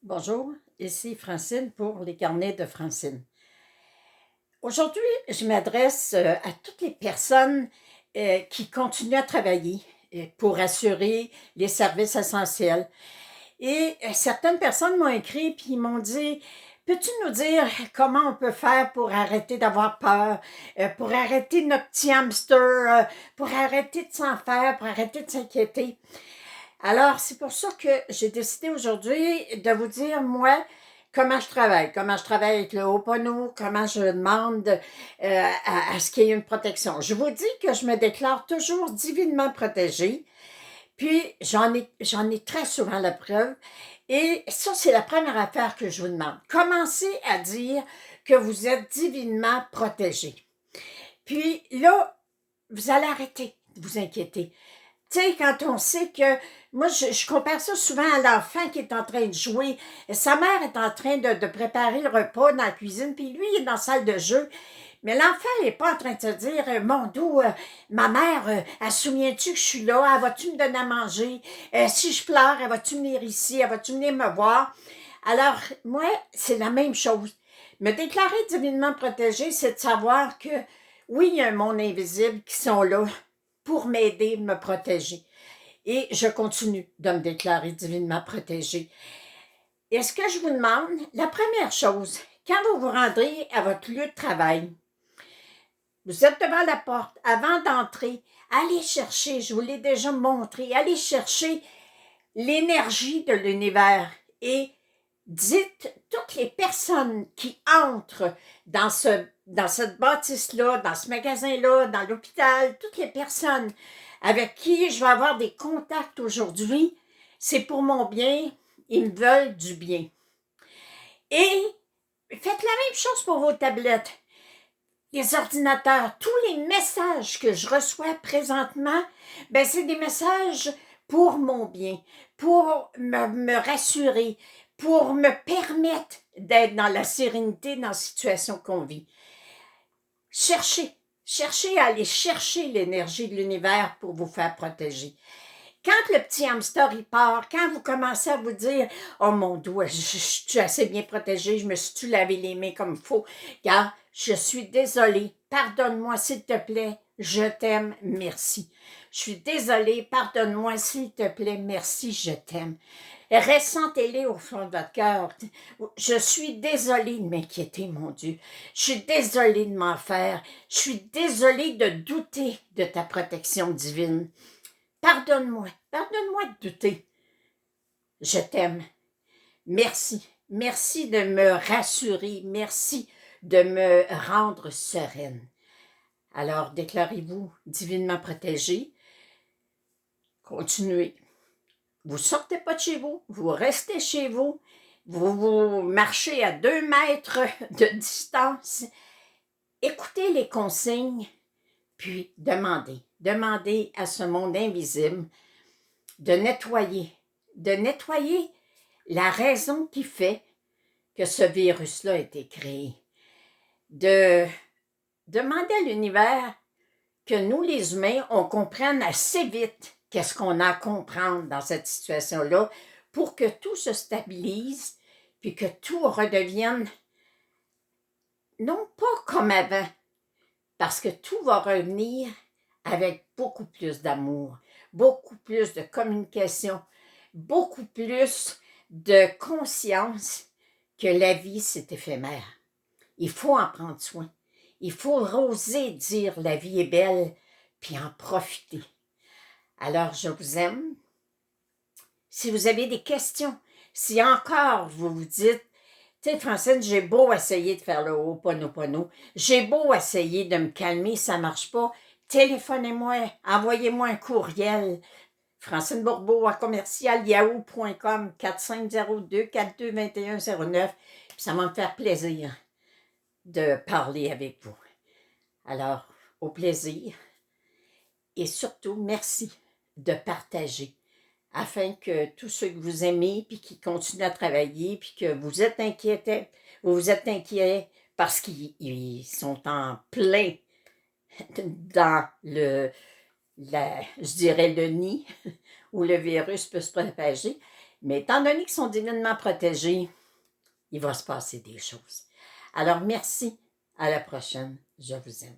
Bonjour, ici Francine pour les carnets de Francine. Aujourd'hui, je m'adresse à toutes les personnes qui continuent à travailler pour assurer les services essentiels. Et certaines personnes m'ont écrit puis ils m'ont dit, peux-tu nous dire comment on peut faire pour arrêter d'avoir peur, pour arrêter notre petit hamster, pour arrêter de s'en faire, pour arrêter de s'inquiéter? Alors, c'est pour ça que j'ai décidé aujourd'hui de vous dire, moi, comment je travaille avec le Ho'oponopono, comment je demande à ce qu'il y ait une protection. Je vous dis que je me déclare toujours divinement protégée, puis j'en ai très souvent la preuve, et ça, c'est la première affaire que je vous demande. Commencez à dire que vous êtes divinement protégé. Puis là, vous allez arrêter de vous inquiéter. Tu sais, quand on sait que... Moi, je compare ça souvent à l'enfant qui est en train de jouer. Sa mère est en train de préparer le repas dans la cuisine, puis lui, il est dans la salle de jeu. Mais l'enfant n'est pas en train de se dire, mon Dieu, ma mère, elle se souvient-tu que je suis là? Elle va-tu me donner à manger? Si je pleure, elle va-tu venir ici? Elle va-tu venir me voir? Alors, moi, c'est la même chose. Me déclarer divinement protégé, c'est de savoir que, oui, il y a un monde invisible qui sont là pour m'aider, me protéger. Et je continue de me déclarer divinement protégée. Et ce que je vous demande, la première chose, quand vous vous rendrez à votre lieu de travail, vous êtes devant la porte, avant d'entrer, allez chercher, je vous l'ai déjà montré, allez chercher l'énergie de l'univers et dites toutes les personnes qui entrent dans cette bâtisse-là, dans ce magasin-là, dans l'hôpital, toutes les personnes avec qui je vais avoir des contacts aujourd'hui, c'est pour mon bien, ils me veulent du bien. Et faites la même chose pour vos tablettes, les ordinateurs, tous les messages que je reçois présentement, ben c'est des messages pour mon bien, pour me rassurer, pour me permettre d'être dans la sérénité dans la situation qu'on vit. Cherchez à aller chercher l'énergie de l'univers pour vous faire protéger. Quand le petit hamster il part, quand vous commencez à vous dire « Oh mon Dieu, je suis assez bien protégée, je me suis lavé les mains comme il faut. Car je suis désolée, pardonne-moi s'il te plaît, je t'aime, merci. Je suis désolée, pardonne-moi s'il te plaît, merci, je t'aime. » Ressentez-les au fond de votre cœur. Je suis désolée de m'inquiéter, mon Dieu. Je suis désolée de m'en faire. Je suis désolée de douter de ta protection divine. Pardonne-moi de douter. Je t'aime. Merci. Merci de me rassurer. Merci de me rendre sereine. Alors, déclarez-vous divinement protégé. Continuez. Vous ne sortez pas de chez vous. Vous restez chez vous. Vous marchez à 2 mètres de distance. Écoutez les consignes, puis demandez. Demandez à ce monde invisible de nettoyer la raison qui fait que ce virus-là a été créé. De demander à l'univers que nous, les humains, on comprenne assez vite qu'est-ce qu'on a à comprendre dans cette situation-là pour que tout se stabilise puis que tout redevienne non pas comme avant, parce que tout va revenir avec beaucoup plus d'amour, beaucoup plus de communication, beaucoup plus de conscience que la vie, c'est éphémère. Il faut en prendre soin. Il faut oser dire la vie est belle, puis en profiter. Alors, je vous aime. Si vous avez des questions, si encore vous vous dites, tu sais, Francine, j'ai beau essayer de faire le Ho'oponopono, j'ai beau essayer de me calmer, ça ne marche pas, téléphonez-moi, envoyez-moi un courriel. Francine Bourbeau à commercial-yahoo.com 4502-422109. Ça va me faire plaisir de parler avec vous. Alors, au plaisir et surtout, merci de partager afin que tous ceux que vous aimez puis qui continuent à travailler puis que vous êtes inquiets parce qu'ils sont en plein dans je dirais le nid, où le virus peut se propager. Mais étant donné qu'ils sont divinement protégés, il va se passer des choses. Alors, merci. À la prochaine. Je vous aime.